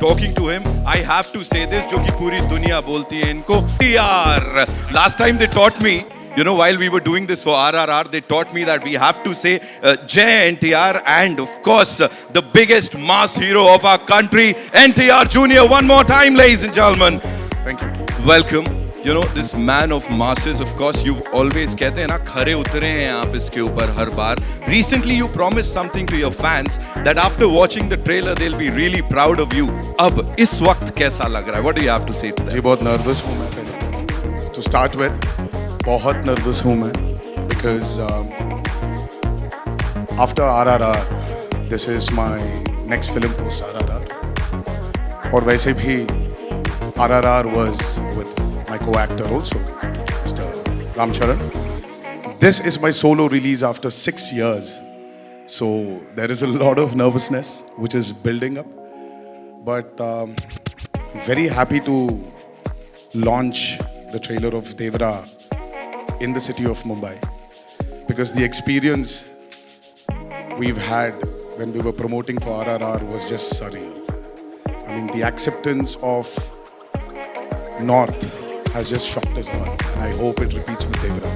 talking to him, I have to say this, जो कि पूरी दुनिया बोलती है इनको TR. Last time they taught me, you know, while we were doing this for RRR, they taught me that we have to say Jai NTR, and of course, the biggest mass hero of our country, NTR Jr. One more time, ladies and gentlemen. Thank you. Welcome. You know, this man of masses, of course, you've always कहते हैं ना खरे उतरे हैं आप इसके ऊपर हर बार. Recently you promised something to your fans that after watching the trailer they'll be really proud of you. अब इस वक्त कैसा लग रहा है? What do you have to say to them? जी बहुत नर्वस हूँ मैं पहले. To start with, बहुत नर्वस हूँ मैं because after RRR, this is my next film post RRR. और वैसे भी RRR was with my co-actor also, Mr. Ram Charan. This is my solo release after 6 years. So there is a lot of nervousness which is building up. But very happy to launch the trailer of Devara in the city of Mumbai. Because the experience we've had when we were promoting for RRR was just surreal. I mean, the acceptance of North has just shocked us all, and I hope it repeats with Devara.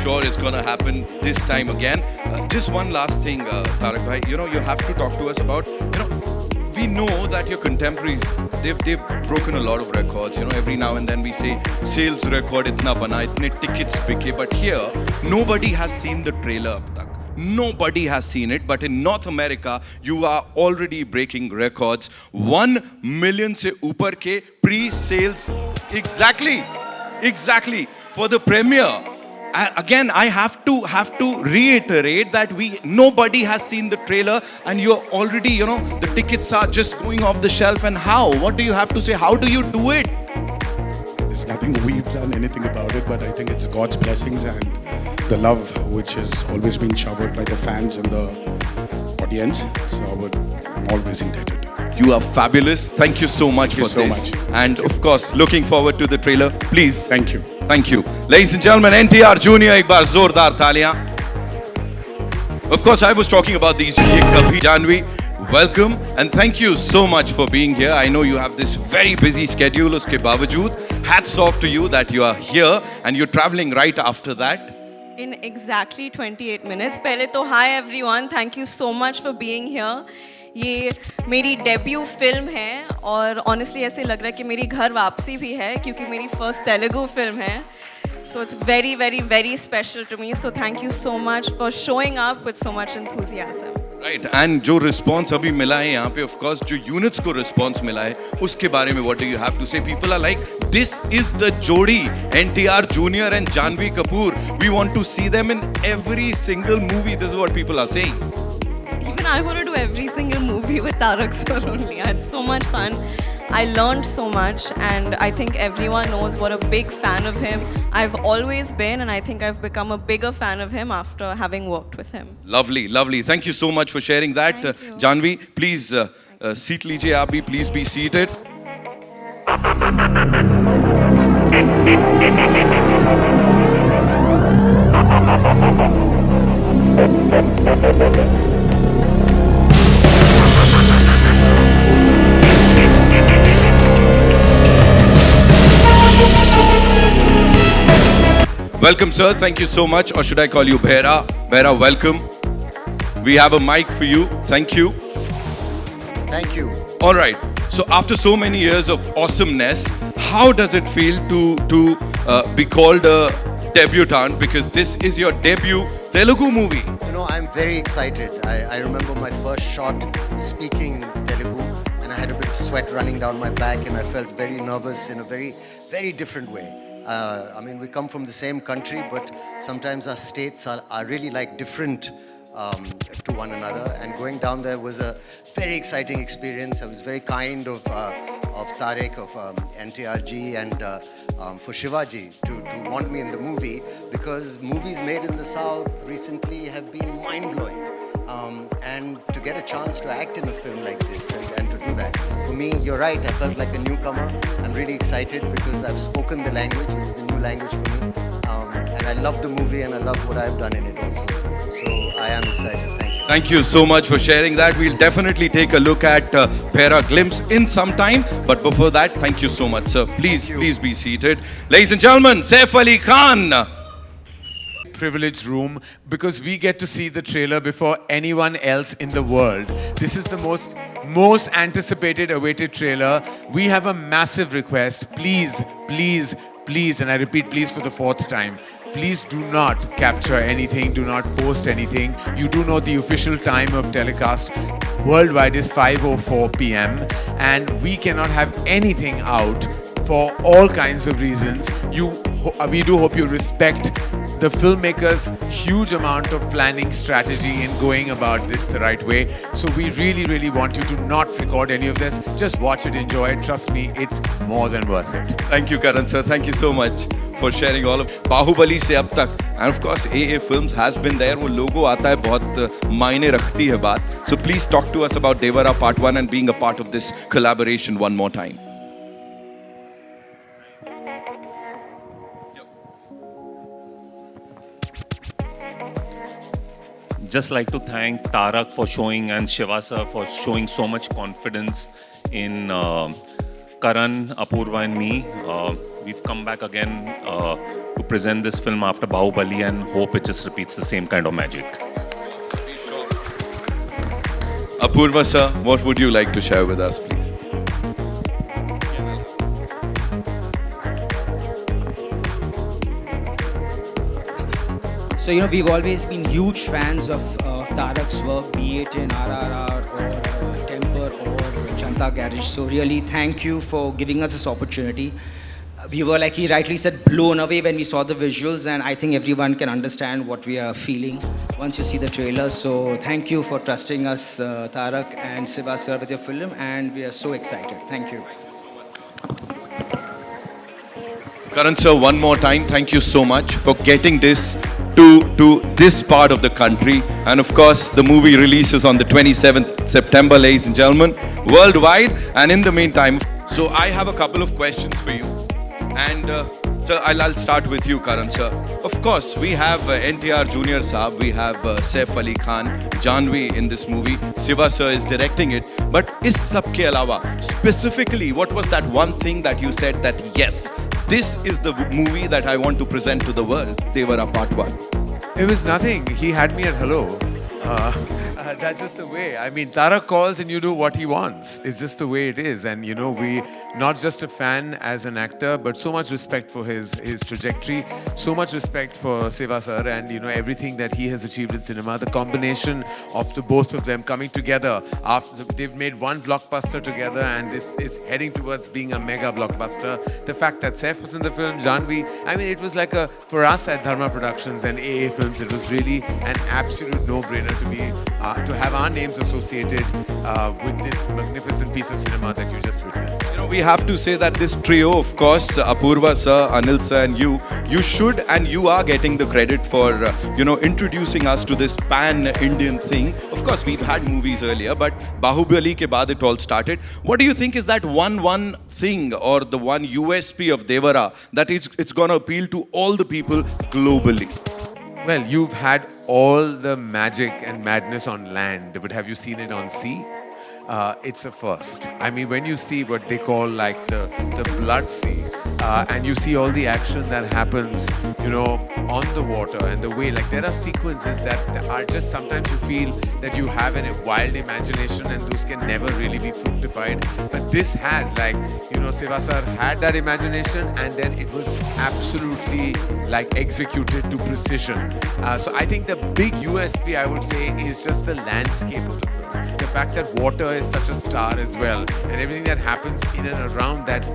Sure, it's gonna happen this time again. Just one last thing, Tarak bhai. You know, you have to talk to us about. You know, we know that your contemporaries, they've broken a lot of records. You know, every now and then we say sales record itna bana, itne tickets bike, but here nobody has seen the trailer ab tak. Nobody has seen it, but in North America, you are already breaking records. 1 million se upar ke pre-sales. Exactly. For the premiere. Again, I have to reiterate that nobody has seen the trailer, and you're already, you know, the tickets are just going off the shelf. And how? What do you have to say? How do you do it? There's nothing we've done anything about it, but I think it's God's blessings and the love which has always been showered by the fans and the audience. So I'm always indebted. You are fabulous. Thank you so much for this. And of course, looking forward to the trailer. Please. Thank you. Thank you. Ladies and gentlemen, NTR Jr. एक बार जोरदार तालियां. Of course, I was talking about these Ye Kabhi Janvi. Welcome and thank you so much for being here. I know you have this very busy schedule. Uske bawajood, hats off to you that you are here and you're traveling right after that. In exactly 28 minutes. पहले तो hi everyone, thank you so much for being here. ये मेरी debut film है और honestly ऐसे लग रहा है कि मेरी घर वापसी भी है क्योंकि मेरी फर्स्ट तेलुगु फिल्म है. So it's very, very, very special to me. So thank you so much for showing up with so much enthusiasm. Right, and जो response अभी मिला है यहाँ पे, of course, जो units को response मिला है, उसके बारे में what do you have to say? People are like, this is the jodi, NTR Jr. and Janvi Kapoor. We want to see them in every single movie. This is what people are saying. Even I want to do every single movie with Tarak sir only. I had so much fun. I learned so much, and I think everyone knows what a big fan of him I've always been, and I think I've become a bigger fan of him after having worked with him. Lovely, lovely. Thank you so much for sharing that. Thank you. Janvi, please seat लीजिए आप भी. Please be seated. Welcome, sir. Thank you so much. Or should I call you Bhaira? Bhaira, welcome. We have a mic for you. Thank you. Thank you. All right. So after so many years of awesomeness, how does it feel to be called a debutant? Because this is your debut Telugu movie. You know, I'm very excited. I remember my first shot speaking Telugu, and I had a bit of sweat running down my back, and I felt very nervous in a very, very different way. I mean, we come from the same country, but sometimes our states are really like different to one another. And going down there was a very exciting experience. I was very kind of Tarek, of NTRG, and for Shivaji to want me in the movie, because movies made in the South recently have been mind-blowing. And to get a chance to act in a film like this and to do that, for me, you're right, I felt like a newcomer. I'm really excited because I've spoken the language. It was a new language for me. And I love the movie and I love what I've done in it also. So I am excited. Thank you. Thank you so much for sharing that. We'll definitely take a look at Pera Glimpse in some time. But before that, thank you so much, sir. Please be seated. Ladies and gentlemen, Saif Ali Khan. Privileged room because we get to see the trailer before anyone else in the world. This is the most anticipated, awaited trailer. We have a massive request. Please, and I repeat, please for the fourth time, please do not capture anything, do not post anything. You do know the official time of telecast worldwide is 5:04 p.m. and we cannot have anything out for all kinds of reasons. We do hope you respect the filmmakers' huge amount of planning strategy in going about this the right way. So we really want you to not record any of this. Just watch it, enjoy it. Trust me, it's more than worth it. Thank you, Karan sir. Thank you so much for sharing all of Bahubali se ab tak. And of course, AA Films has been there. वो logo आता है, बहुत मायने रखती है बात. So please talk to us about Devara Part 1 and being a part of this collaboration one more time. Just like to thank Tarak for showing and Shiva sir for showing so much confidence in Karan, Apurva and me. We've come back again to present this film after Bahubali and hope it just repeats the same kind of magic. Apurva sir, what would you like to share with us, please? So, we've always been huge fans of Tarak's work, be it in RRR or Temper or Janta Garage. So, really, thank you for giving us this opportunity. We were, like he rightly said, blown away when we saw the visuals, and I think everyone can understand what we are feeling once you see the trailer. So, thank you for trusting us, Tarak and Siva sir, with your film, and we are so excited. Thank you. Karan sir, one more time, thank you so much for getting this to this part of the country. And of course, the movie releases on the 27th September, ladies and gentlemen, worldwide. And in the meantime, so I have a couple of questions for you. And sir, I'll start with you, Karan sir. Of course, we have NTR Junior Saab, we have Saif Ali Khan, Janvi in this movie. Siva sir is directing it. But is sabke alawa, specifically, what was that one thing that you said that yes, this is the movie that I want to present to the world, Devara Part 1? It was nothing. He had me at hello. That's just the way. I mean, Tarak calls and you do what he wants. It's just the way it is. And, we not just a fan as an actor, but so much respect for his trajectory, so much respect for Siva sir and, everything that he has achieved in cinema. The combination of the both of them coming together after they've made one blockbuster together, and this is heading towards being a mega blockbuster. The fact that Saif was in the film, Janvi, I mean, it was like for us at Dharma Productions and AA Films, it was really an absolute no-brainer to have our names associated with this magnificent piece of cinema that you just witnessed. We have to say that this trio, of course, Apurva sir, Anil sir and you should and you are getting the credit for, introducing us to this pan-Indian thing. Of course, we've had movies earlier, but Bahubali ke baad it all started. What do you think is that one thing or the one USP of Devara that it's going to appeal to all the people globally? Well, you've had all the magic and madness on land, but have you seen it on sea? It's a first. I mean, when you see what they call like the blood sea, and you see all the action that happens, on the water and the way, like there are sequences that are just sometimes you feel that you have a wild imagination and those can never really be fructified. But this has Siva sir had that imagination and then it was absolutely like executed to precision. So I think the big USP I would say is just the landscape of the film. The fact that water is such a star as well, and everything that happens in and around that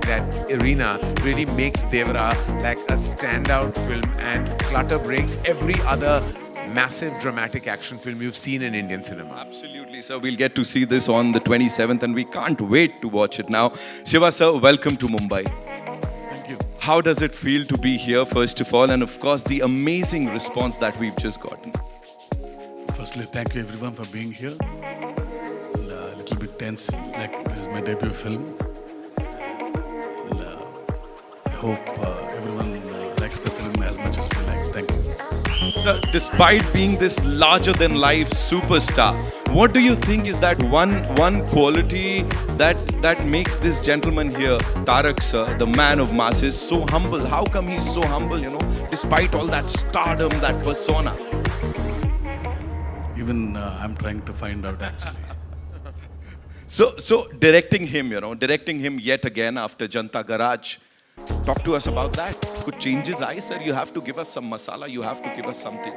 arena really makes Devara like a standout film and clutter breaks every other massive dramatic action film you've seen in Indian cinema. Absolutely, sir. We'll get to see this on the 27th and we can't wait to watch it now. Shiva sir, welcome to Mumbai. Thank you. How does it feel to be here, first of all, and of course the amazing response that we've just gotten? Firstly, thank you everyone for being here. A little bit tense, like this is my debut film. I hope everyone likes the film as much as we like. Thank you. So, despite being this larger than life superstar, what do you think is that one quality that makes this gentleman here, Tarak sir, the man of masses, so humble? How come he's so humble, despite all that stardom, that persona? Even I'm trying to find out actually. So directing him yet again after Janta Garage. Talk to us about that. Could changes I sir? You have to give us some masala. You have to give us something.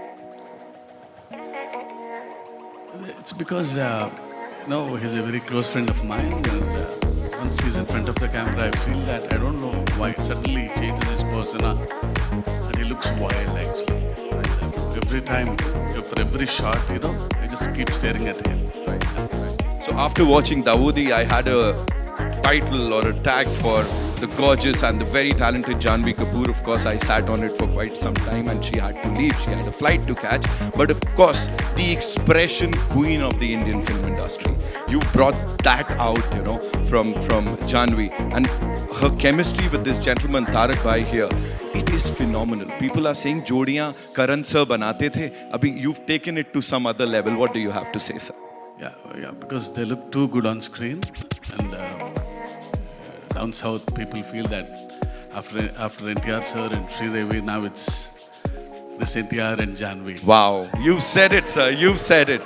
It's because he's a very close friend of mine, and once he's in front of the camera, I feel that I don't know why suddenly he changes his persona, and he looks wild actually. And every time, for every shot, I just keep staring at him. So after watching Dawoodi, I had a title or a tag for the gorgeous and the very talented Janhvi Kapoor. Of course, I sat on it for quite some time and she had to leave. She had a flight to catch. But of course, the expression queen of the Indian film industry. You brought that out, from Janhvi. And her chemistry with this gentleman, Tarak Bhai here, it is phenomenal. People are saying, Jodiyan Karan sir banate the. Abhi, you've taken it to some other level. What do you have to say, sir? Yeah, because they look too good on screen, and down south people feel that after NTR sir and Sridevi, now it's this NTR and Janhvi. Wow, you've said it, sir. You've said it.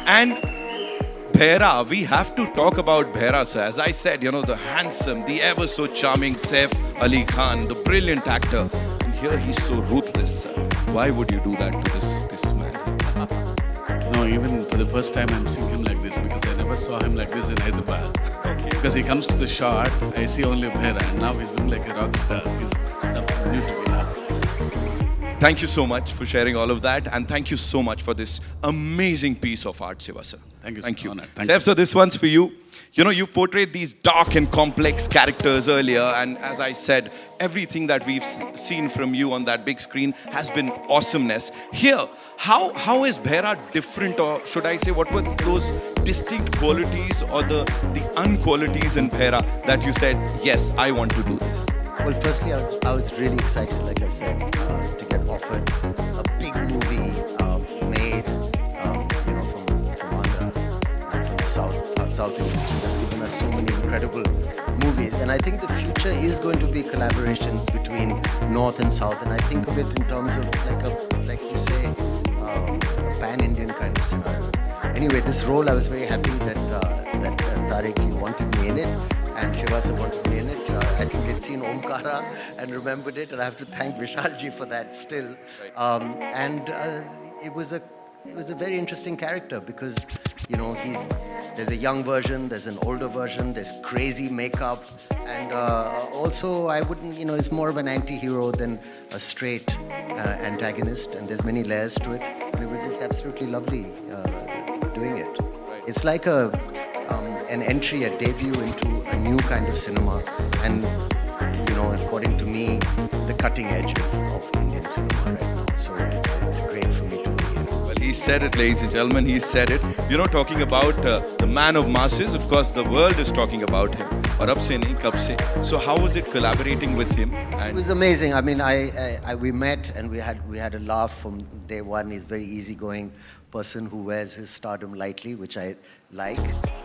And Bhaira, we have to talk about Bhaira, sir. As I said, the handsome, the ever so charming Saif Ali Khan, the brilliant actor. And here he's so ruthless, sir. Why would you do that to this man? No, even for the first time I'm seeing him like this, because I never saw him like this in Hyderabad. Because he comes to the shot, I see only Bhaira, and now he's looking like a rock star. He's something new to me now. Thank you so much for sharing all of that, and thank you so much for this amazing piece of art, Shiva sir. Thank you, Thank sir. you. Honored. Thank Saif you. sir, this one's for you. You portrayed these dark and complex characters earlier, and as I said, everything that we've seen from you on that big screen has been awesomeness. Here, how is Bhaira different, or should I say, what were those distinct qualities or the unqualities in Bhaira that you said, yes, I want to do this? Well, firstly, I was really excited, like I said, to get offered a big movie made, from Andhra, from the South industry that's given us so many incredible movies. And I think the future is going to be collaborations between North and South. And I think of it in terms of like you say, a pan-Indian kind of scenario. Anyway, this role, I was very happy that Tarak, you wanted me in it, and Shivasa wanted me in it. I think they'd seen Omkara and remembered it, and I have to thank Vishalji for that still. It was a very interesting character because, there's a young version, there's an older version, there's crazy makeup, and also I wouldn't, it's more of an anti-hero than a straight antagonist, and there's many layers to it, and it was just absolutely lovely doing it. It's like an entry, a debut into a new kind of cinema, and according to me, the cutting edge of Indian cinema right now. So it's great for me to be here. Well, he said it, ladies and gentlemen, he said it. Talking about the man of masses, of course, the world is talking about him. Aur ab se nahi, kab se. So how was it collaborating with him? It was amazing. I mean, we met and we had a laugh from day one. He's a very easygoing person who wears his stardom lightly, which I like.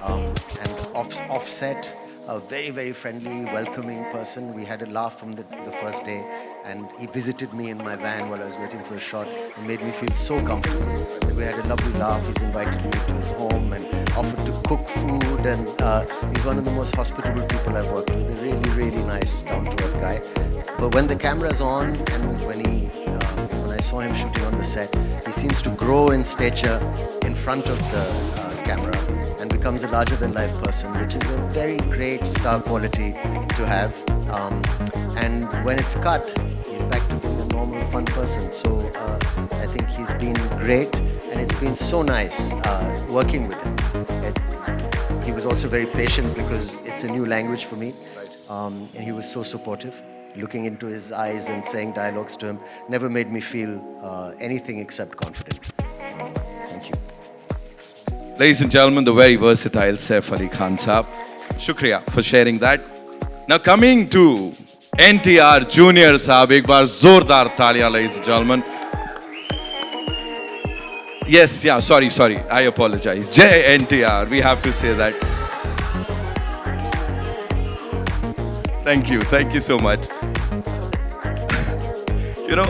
And offset, a very, very friendly, welcoming person. We had a laugh from the first day, and he visited me in my van while I was waiting for a shot and made me feel so comfortable. And we had a lovely laugh. He's invited me to his home and offered to cook food, and he's one of the most hospitable people I've worked with. A really, really nice, down-to-earth guy. But when the camera's on and when I saw him shooting on the set, he seems to grow in stature in front of the camera and becomes a larger-than-life person, which is a very great star quality to have. And when it's cut, he's back to being a normal, fun person. So I think he's been great, and it's been so nice working with him. He was also very patient because it's a new language for me, and he was so supportive. Looking into his eyes and saying dialogues to him never made me feel anything except confident. Thank you. Ladies and gentlemen, the very versatile Saif Ali Khan Saab. Shukriya for sharing that. Now coming to NTR Junior Saab, ek baar zordar taaliyan, ladies and gentlemen. Yes, yeah, sorry. I apologize. Jai NTR, we have to say that. Thank you so much. You know,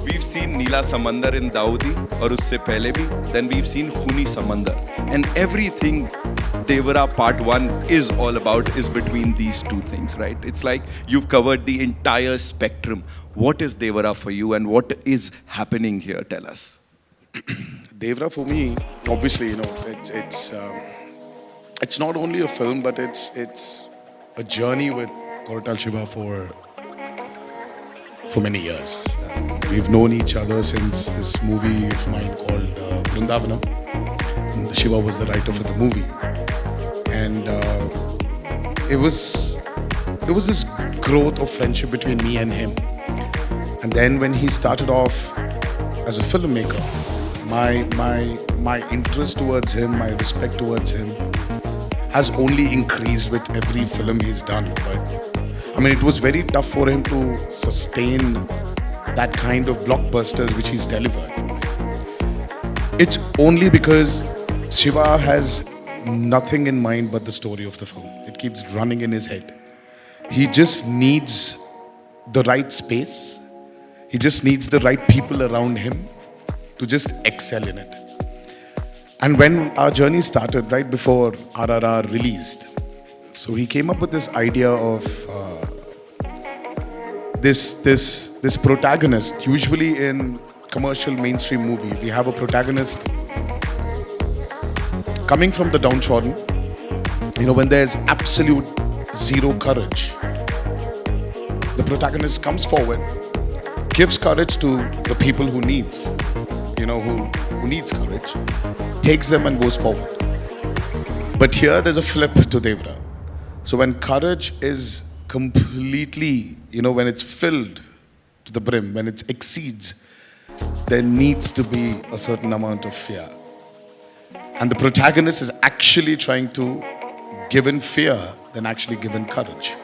we've seen Neela Samandar in Daudi, और उससे पहले भी. Then we've seen Khuni Samandar. And everything Devara Part 1 is all about is between these two things, right? It's like you've covered the entire spectrum. What is Devara for you and what is happening here? Tell us. Devra for me, obviously, you know, it's not only a film, but it's a journey with Koratal Shiva for many years. We've known each other since this movie of mine called Vrindavanam. And Shiva was the writer for the movie, and it was this growth of friendship between me and him. And then when he started off as a filmmaker, my interest towards him, my respect towards him has only increased with every film he's done. But I mean, it was very tough for him to sustain that kind of blockbusters which he's delivered. It's only because Shiva has nothing in mind but the story of the film. It keeps running in his head. He just needs the right space. He just needs the right people around him to just excel in it. And when our journey started, right before RRR released, so he came up with this idea of this protagonist. Usually in commercial mainstream movie, we have a protagonist coming from the downtrodden. You know, when there's absolute zero courage, the protagonist comes forward, gives courage to the people who needs courage, takes them and goes forward. But here there's a flip to Devra. So when courage is completely, when it's filled to the brim, when it exceeds, there needs to be a certain amount of fear. And the protagonist is actually trying to give in fear than actually give in courage.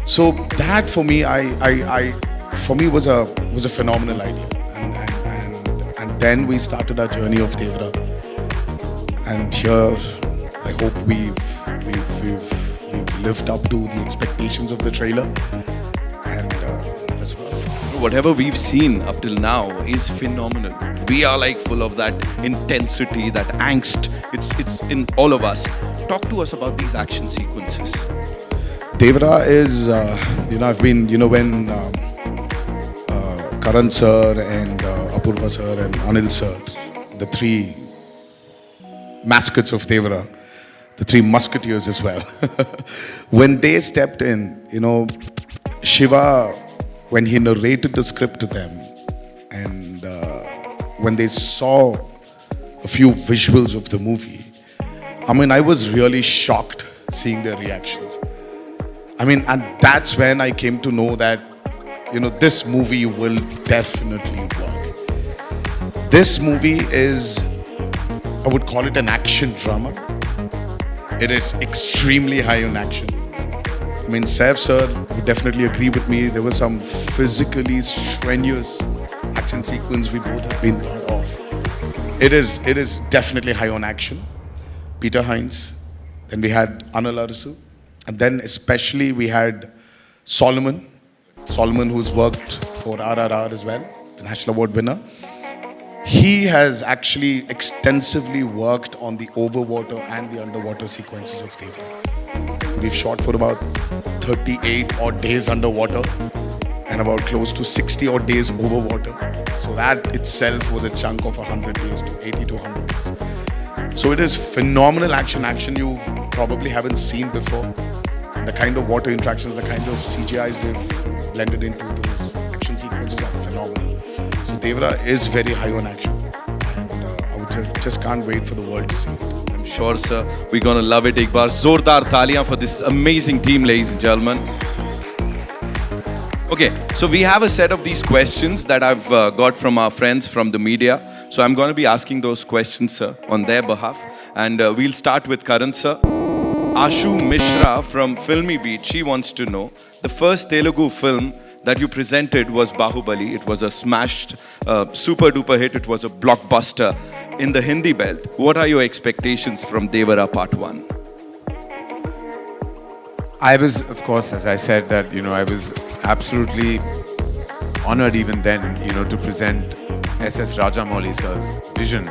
So that for me, was a phenomenal idea. And then we started our journey of Devra. And here, I hope we've lived up to the expectations of the trailer. And that's what. Whatever we've seen up till now is phenomenal. We are like full of that intensity, that angst. It's in all of us. Talk to us about these action sequences. Devra is, I've been, when Karan sir and Apurva sir and Anil sir, the three mascots of Devra, the three musketeers as well. When they stepped in, Shiva, when he narrated the script to them, and when they saw a few visuals of the movie, I was really shocked seeing their reactions. And that's when I came to know that, this movie will definitely work. This movie is, I would call it an action drama. It is extremely high on action. Saif sir would definitely agree with me. There was some physically strenuous action sequence we both have been part of. It is definitely high on action. Peter Hines, then we had Anil Arasu, and then especially we had Solomon, who's worked for RRR as well, the National Award winner. He has actually extensively worked on the overwater and the underwater sequences of Devra. We've shot for about 38 odd days underwater and about close to 60 odd days overwater. So that itself was a chunk of 100 days to 80 to 100 days. So it is phenomenal action you probably haven't seen before. And the kind of water interactions, the kind of CGIs they've blended into those action sequences are phenomenal. So Devra is very high on action. And I would just can't wait for the world to see it. I'm sure, sir, we're gonna love it. Ek baar zordar taliyan for this amazing team, ladies and gentlemen. Okay, so we have a set of these questions that I've got from our friends from the media. So I'm going to be asking those questions, sir, on their behalf. And we'll start with Karan, sir. Ashu Mishra from Filmy Beat, she wants to know, the first Telugu film that you presented was Bahubali. It was a smashed, super duper hit. It was a blockbuster in the Hindi belt. What are your expectations from Devara Part 1? I was, of course, as I said, that, I was absolutely honored even then, to present S.S. Rajamouli sir's vision.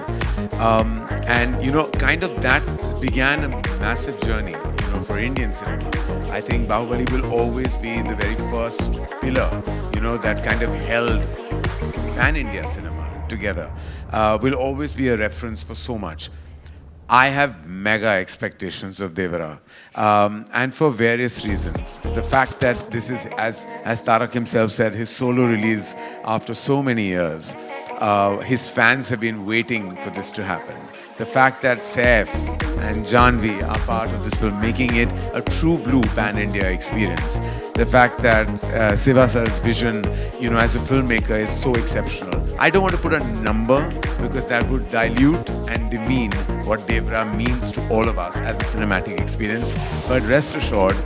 And, kind of that began a massive journey, for Indian cinema. I think Bahubali will always be the very first pillar, that kind of held pan-India cinema together. Will always be a reference for so much. I have mega expectations of Devara, and for various reasons. The fact that this is, as Tarak himself said, his solo release after so many years. His fans have been waiting for this to happen. The fact that Saif and Janvi are part of this film, making it a true blue pan-India experience. The fact that Siva sir's vision, as a filmmaker is so exceptional. I don't want to put a number because that would dilute and demean what Devara means to all of us as a cinematic experience. But rest assured,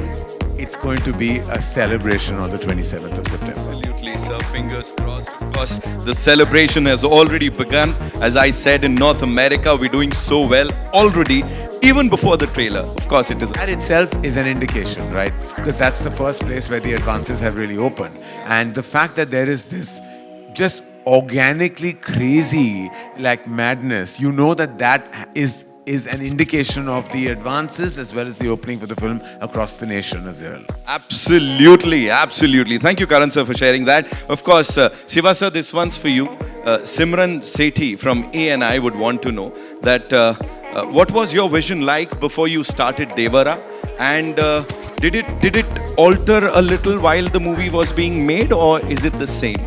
it's going to be a celebration on the 27th of September. Absolutely, sir. Fingers crossed. Of course, the celebration has already begun. As I said, in North America, we're doing so well already, even before the trailer. Of course, it is. That itself is an indication, right? Because that's the first place where the advances have really opened. And the fact that there is this just organically crazy, like madness, that is an indication of the advances as well as the opening for the film across the nation as well. Absolutely, absolutely. Thank you, Karan sir, for sharing that. Of course, Siva sir, this one's for you. Simran Sethi from ANI would want to know that what was your vision like before you started Devara, and did it alter a little while the movie was being made, or is it the same?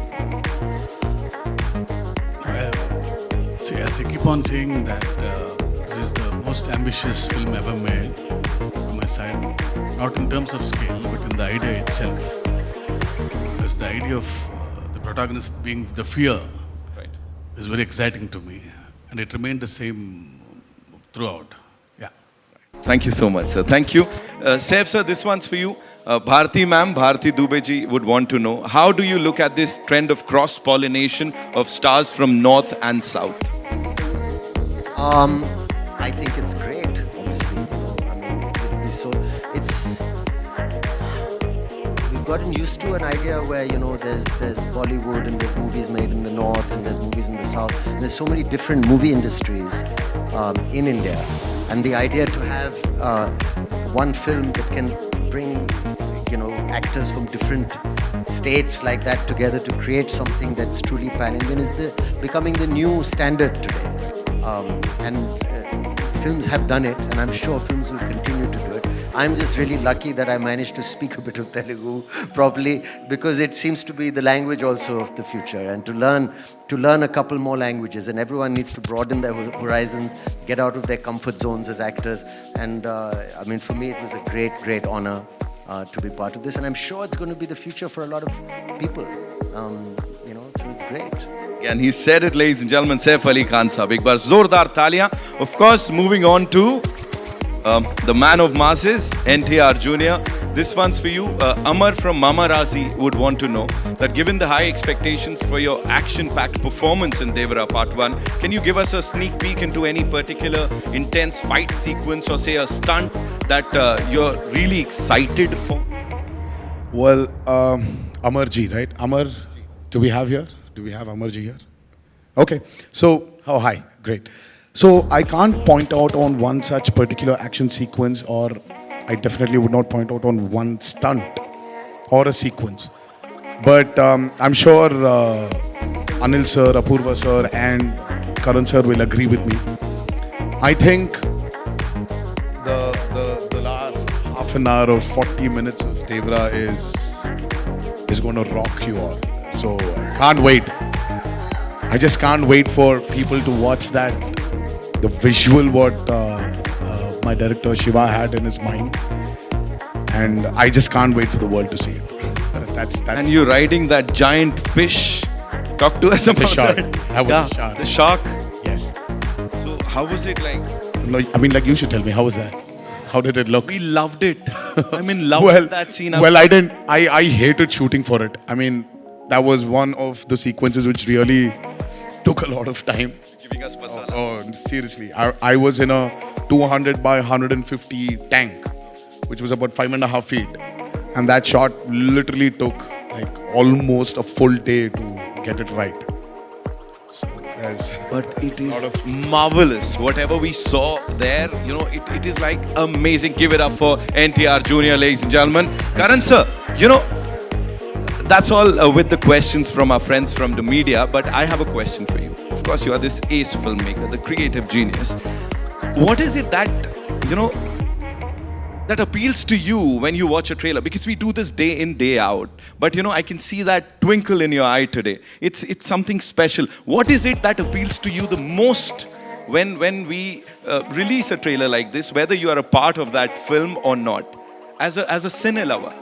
See, as I keep on saying that this is the most ambitious film ever made from my side, not in terms of scale, but in the idea itself. Because the idea of the protagonist being the fear is very exciting to me, and it remained the same throughout. Yeah. Thank you so much, sir. Thank you. Saif sir, this one's for you. Bharti ma'am, Bharti Dubeji would want to know, how do you look at this trend of cross-pollination of stars from north and south? I think it's great, obviously. I mean, it would be so. We've gotten used to an idea where, there's Bollywood and there's movies made in the north and there's movies in the south. And there's so many different movie industries in India. And the idea to have one film that can bring, actors from different states like that together to create something that's truly pan-Indian is becoming the new standard today. Films have done it, and I'm sure films will continue to do it. I'm just really lucky that I managed to speak a bit of Telugu properly, because it seems to be the language also of the future, and to learn a couple more languages, and everyone needs to broaden their horizons, get out of their comfort zones as actors. And for me, it was a great honor to be part of this, and I'm sure it's going to be the future for a lot of people. So it's great. And he said it, ladies and gentlemen, Saif Ali Khan Sahab. Ek baar zordar taliyan. Of course, moving on to the man of masses, NTR Jr. This one's for you. Amar from Mama Razi would want to know that given the high expectations for your action-packed performance in Devara Part 1, can you give us a sneak peek into any particular intense fight sequence or say a stunt that you're really excited for? Well, Amarji, right? Amar, do we have Amarji here? Okay. So, hi, great. So I can't point out on one such particular action sequence, or I definitely would not point out on one stunt or a sequence. But I'm sure Anil sir, Apurva sir and Karan sir will agree with me. I think the last half an hour or 40 minutes of Devara is going to rock you all. So I can't wait. I just can't wait for people to watch that. The visual what my director Shiva had in his mind, and I just can't wait for the world to see it. That's and you're riding that giant fish. Talk to us about the shark. that. That was the shark. The shark. Yes. So how was it like? Like you should tell me, how was that? How did it look? We loved it. I mean, loved Well, that scene. well, I didn't. I hated shooting for it. I mean, that was one of the sequences which really took a lot of time. Giving us masala. Oh, seriously. I was in a 200 by 150 tank, which was about 5.5 feet. And that shot literally took like almost a full day to get it right. So there's But it is. a lot of Marvelous. Whatever we saw there, it is like amazing. Give it up for NTR Junior, ladies and gentlemen. Karan sir, that's all with the questions from our friends from the media. But I have a question for you. Of course, you are this ace filmmaker, the creative genius. What is it that, that appeals to you when you watch a trailer? Because we do this day in, day out. But I can see that twinkle in your eye today. It's something special. What is it that appeals to you the most when we release a trailer like this, whether you are a part of that film or not, as a cine lover?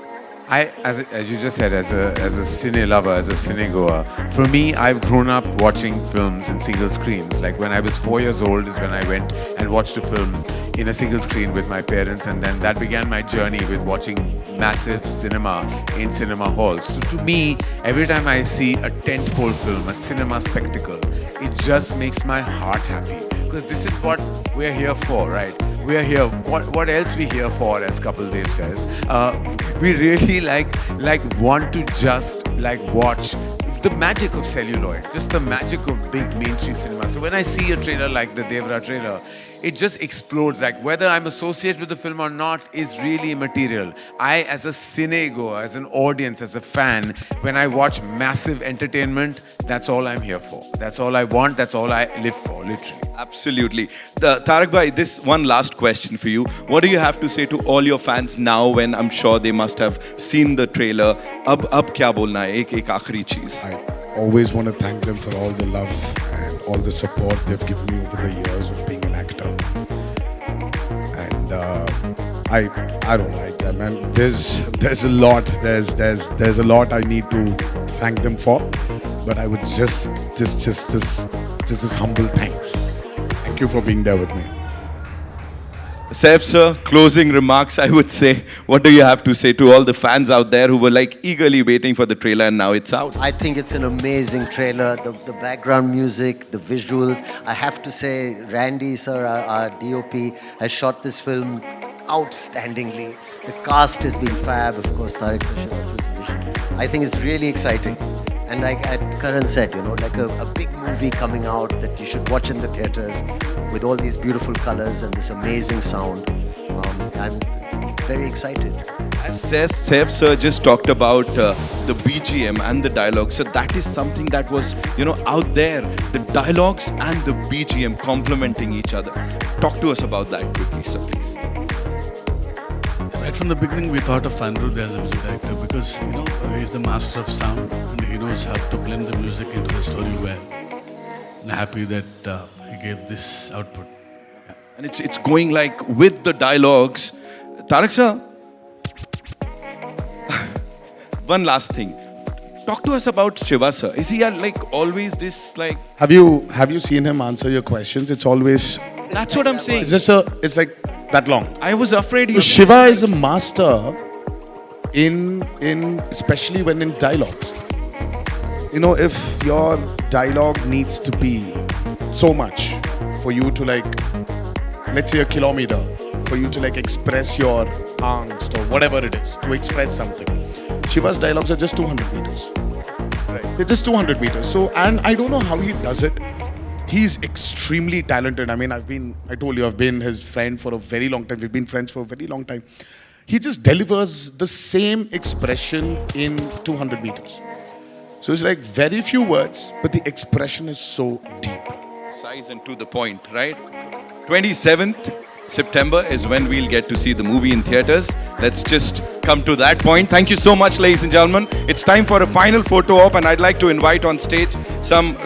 As you just said, as a cine lover, as a cine goer, for me, I've grown up watching films in single screens. Like when I was 4 years old is when I went and watched a film in a single screen with my parents, and then that began my journey with watching massive cinema in cinema halls. So to me, every time I see a tentpole film, a cinema spectacle, it just makes my heart happy. Because this is what we're here for, right? We're here. What else we here for, as Kapil Dev says? We really want to just watch the magic of celluloid, just the magic of big mainstream cinema. So when I see a trailer like the Devra trailer, it just explodes. Like whether I'm associated with the film or not is really immaterial. I, as a cine goer, as an audience, as a fan, when I watch massive entertainment, that's all I'm here for. That's all I want. That's all I live for, literally. Absolutely. Tarak bhai, this one last question for you. What do you have to say to all your fans now when I'm sure they must have seen the trailer? Ab kya bolna hai? Ek aakhri cheez. I always want to thank them for all the love and all the support they've given me over the years of being an actor. And I don't know. I mean, there's a lot. There's a lot I need to thank them for. But I would just this humble thanks. Thank you for being there with me. Saif sir, closing remarks, I would say. What do you have to say to all the fans out there who were eagerly waiting for the trailer and now it's out? I think it's an amazing trailer. The background music, the visuals. I have to say, Randy sir, our DOP, has shot this film outstandingly. The cast has been fab. Of course, Tarak Sashivas's vision. I think it's really exciting. And like Karan said, like a big movie coming out that you should watch in the theaters with all these beautiful colors and this amazing sound. I'm very excited. As Saif sir just talked about the BGM and the dialogue, so that is something that was, out there. The dialogues and the BGM complementing each other. Talk to us about that quickly, sir, please. Right from the beginning, we thought of Anirudh as a music director because, he's the master of sound and he knows how to blend the music into the story well. And happy that he gave this output. Yeah. And it's going with the dialogues. Tarak sir, one last thing. Talk to us about Shiva sir. Is he always this Have you seen him answer your questions? It's always That's what I'm saying. it's like that long. I was afraid he So Shiva is a master in especially when in dialogues. If your dialogue needs to be so much for you to let's say a kilometer, for you to express your angst or whatever it is, to express something. Shiva's dialogues are just 200 meters. Right. They're just 200 meters. So, and I don't know how he does it. He's extremely talented. I mean, I told you, I've been his friend for a very long time. We've been friends for a very long time. He just delivers the same expression in 200 meters. So it's very few words, but the expression is so deep. Size and to the point, right? 27th September is when we'll get to see the movie in theaters. Let's just come to that point. Thank you so much, ladies and gentlemen. It's time for a final photo op, and I'd like to invite on stage some